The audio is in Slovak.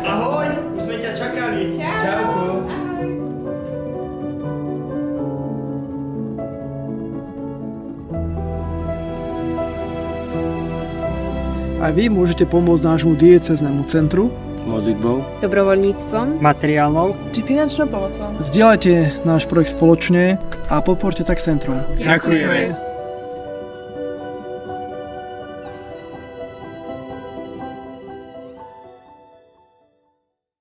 Ahoj, už sme ťa čakali. Čauko. Aj vy môžete pomôcť nášmu diecéznemu centru. Modlitbou. Dobrovoľníctvom. Materiálnou. či finančnou pomocou. Zdieľajte náš projekt spoločne a podporte tak centrum. Ďakujeme.